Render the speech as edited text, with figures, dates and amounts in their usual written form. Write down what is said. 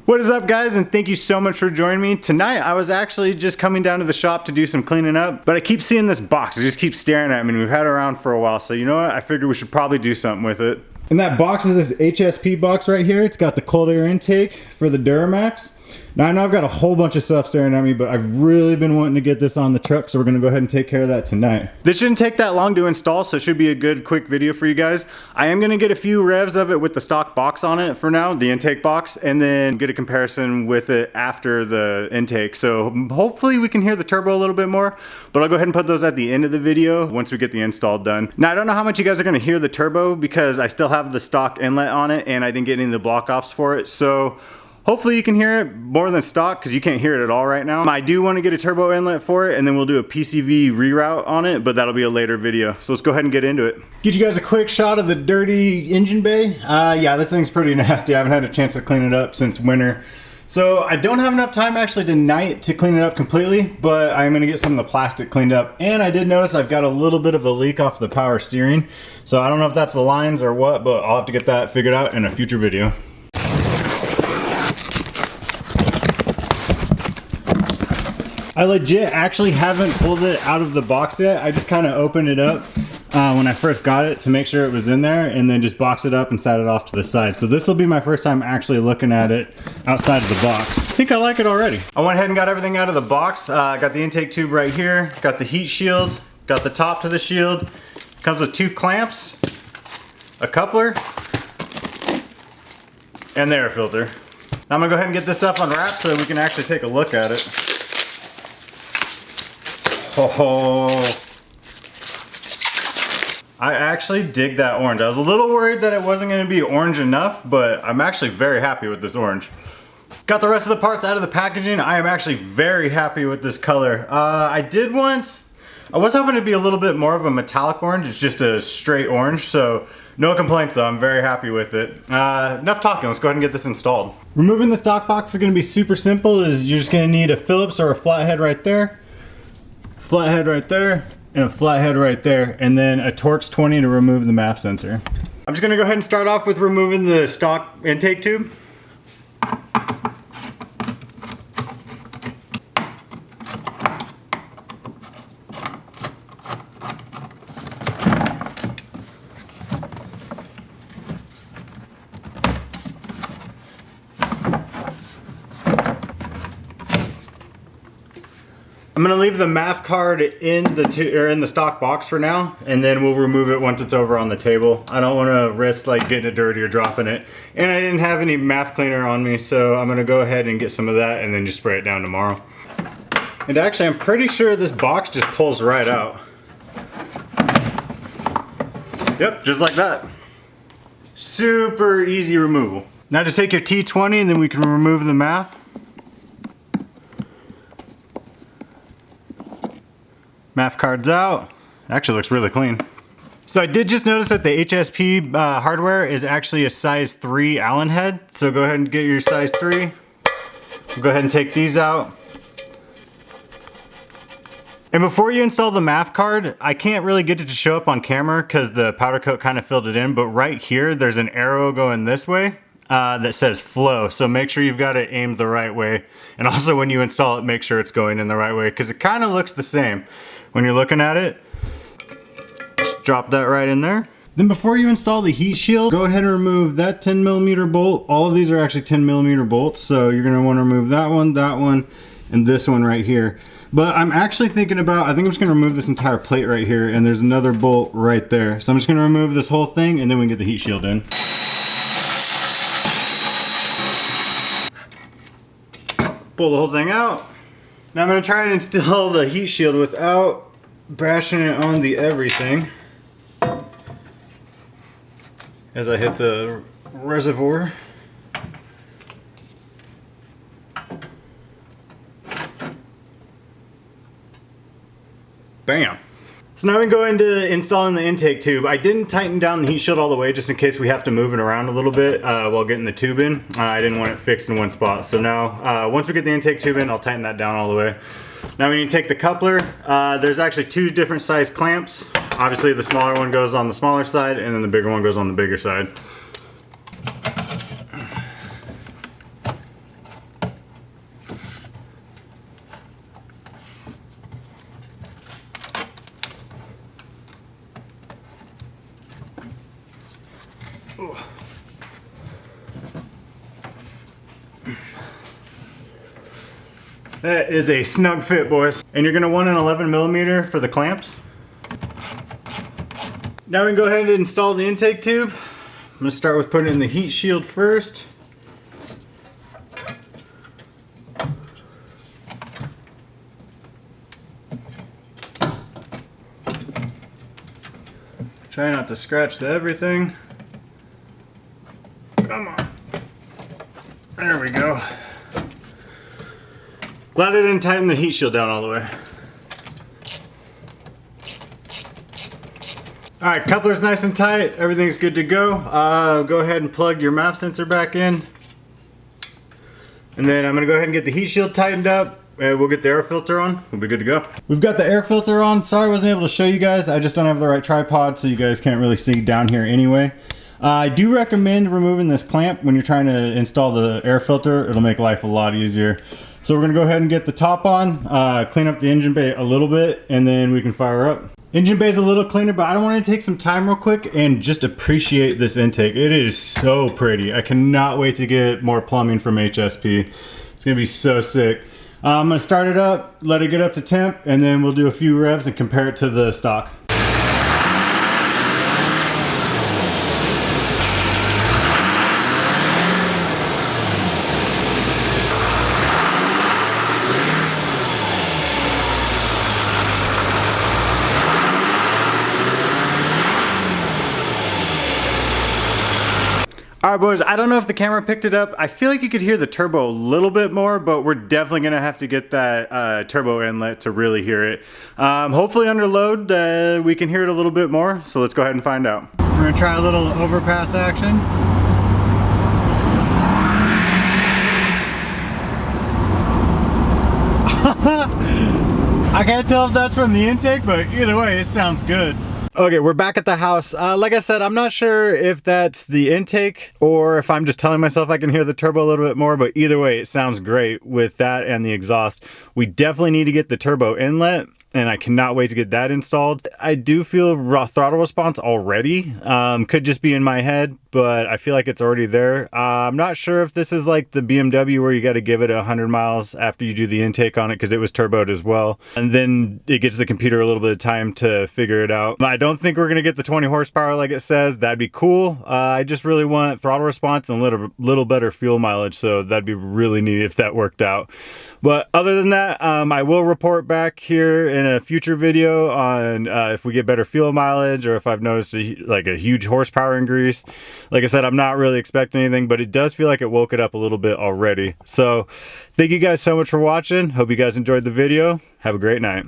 What is up, guys, and thank you so much for joining me. Tonight I was actually just coming down to the shop to do some cleaning up, but I keep seeing this box. It just keeps staring at me, and we've had it around for a while, so you know what? I figured we should probably do something with it. And that box is this HSP box right here. It's got the cold air intake for the Duramax. Now I know I've got a whole bunch of stuff staring at me, but I've really been wanting to get this on the truck, so we're gonna go ahead and take care of that tonight. This shouldn't take that long to install, so it should be a good quick video for you guys. I am gonna get a few revs of it with the stock box on it for now, the intake box, and then get a comparison with it after the intake. So hopefully we can hear the turbo a little bit more, but I'll go ahead and put those at the end of the video once we get the install done. Now I don't know how much you guys are gonna hear the turbo because I still have the stock inlet on it and I didn't get any of the block offs for it. So hopefully you can hear it more than stock because you can't hear it at all right now. I do want to get a turbo inlet for it and then we'll do a PCV reroute on it, but that'll be a later video. So let's go ahead and get into it. Get you guys a quick shot of the dirty engine bay. Yeah, this thing's pretty nasty. I haven't had a chance to clean it up since winter. So I don't have enough time actually tonight to clean it up completely, but I'm gonna get some of the plastic cleaned up. And I did notice I've got a little bit of a leak off the power steering. So I don't know if that's the lines or what, but I'll have to get that figured out in a future video. I legit actually haven't pulled it out of the box yet. I just kind of opened it up when I first got it to make sure it was in there and then just boxed it up and set it off to the side. So this will be my first time actually looking at it outside of the box. I think I like it already. I went ahead and got everything out of the box. Got the intake tube right here, got the heat shield, got the top to the shield. Comes with 2 clamps, a coupler, and the air filter. Now I'm gonna go ahead and get this stuff unwrapped so that we can actually take a look at it. Oh, I actually dig that orange. I was a little worried that it wasn't going to be orange enough, but I'm actually very happy with this orange. Got the rest of the parts out of the packaging. I am actually very happy with this color. I was hoping to be a little bit more of a metallic orange. It's just a straight orange, so no complaints though. I'm very happy with it. Enough talking, let's go ahead and get this installed. Removing the stock box is going to be super simple. You're just going to need a Phillips or a flathead right there. Flathead right there, and a flathead right there, and then a Torx 20 to remove the MAF sensor. I'm just gonna go ahead and start off with removing the stock intake tube. I'm gonna leave the MAF card in the stock box for now, and then we'll remove it once it's over on the table. I don't want to risk like getting it dirty or dropping it. And I didn't have any MAF cleaner on me, so I'm gonna go ahead and get some of that and then just spray it down tomorrow. And actually, I'm pretty sure this box just pulls right out. Yep, just like that. Super easy removal. Now just take your T20 and then we can remove the MAF. MAF card's out. Actually looks really clean. So I did just notice that the HSP hardware is actually a size 3 Allen head. So go ahead and get your size 3. We'll go ahead and take these out. And before you install the MAF card, I can't really get it to show up on camera because the powder coat kind of filled it in, but right here there's an arrow going this way that says flow. So make sure you've got it aimed the right way. And also when you install it, make sure it's going in the right way because it kind of looks the same. When you're looking at it, just drop that right in there. Then before you install the heat shield, go ahead and remove that 10mm bolt. All of these are actually 10mm bolts, so you're gonna wanna remove that one, and this one right here. But I'm actually thinking about, I think I'm just gonna remove this entire plate right here, and there's another bolt right there. So I'm just gonna remove this whole thing, and then we can get the heat shield in. Pull the whole thing out. Now I'm gonna try and install the heat shield without bashing it on the everything as I hit the reservoir. Bam. So now we can go into installing the intake tube. I didn't tighten down the heat shield all the way just in case we have to move it around a little bit while getting the tube in. I didn't want it fixed in one spot. So now once we get the intake tube in, I'll tighten that down all the way. Now we need to take the coupler. There's actually 2 different size clamps. Obviously the smaller one goes on the smaller side and then the bigger one goes on the bigger side. That is a snug fit, boys. And you're gonna want an 11mm for the clamps. Now we can go ahead and install the intake tube. I'm gonna start with putting in the heat shield first. Try not to scratch everything. Come on. There we go. Glad I didn't tighten the heat shield down all the way. Alright, coupler's nice and tight. Everything's good to go. Go ahead and plug your map sensor back in. And then I'm going to go ahead and get the heat shield tightened up. And we'll get the air filter on. We'll be good to go. We've got the air filter on. Sorry I wasn't able to show you guys. I just don't have the right tripod, so you guys can't really see down here anyway. I do recommend removing this clamp when you're trying to install the air filter. It'll make life a lot easier. So we're going to go ahead and get the top on, clean up the engine bay a little bit, and then we can fire up. Engine bay is a little cleaner, but I don't want to take some time real quick and just appreciate this intake. It is so pretty. I cannot wait to get more plumbing from HSP. It's going to be so sick. I'm going to start it up, let it get up to temp, and then we'll do a few revs and compare it to the stock. Alright boys, I don't know if the camera picked it up. I feel like you could hear the turbo a little bit more, but we're definitely going to have to get that turbo inlet to really hear it. Hopefully under load we can hear it a little bit more, so let's go ahead and find out. We're going to try a little overpass action. I can't tell if that's from the intake, but either way, it sounds good. Okay, we're back at the house. Like I said, I'm not sure if that's the intake or if I'm just telling myself I can hear the turbo a little bit more, but either way, it sounds great with that and the exhaust. We definitely need to get the turbo inlet, and I cannot wait to get that installed. I do feel raw throttle response already. Could just be in my head, but I feel like it's already there. I'm not sure if this is like the BMW where you got to give it 100 miles after you do the intake on it, because it was turboed as well. And then it gives the computer a little bit of time to figure it out. I don't think we're going to get the 20 horsepower like it says. That'd be cool. I just really want throttle response and a little better fuel mileage, so that'd be really neat if that worked out. But other than that, I will report back here in a future video on if we get better fuel mileage or if I've noticed a huge horsepower increase. Like I said, I'm not really expecting anything, but it does feel like it woke it up a little bit already. So thank you guys so much for watching. Hope you guys enjoyed the video. Have a great night.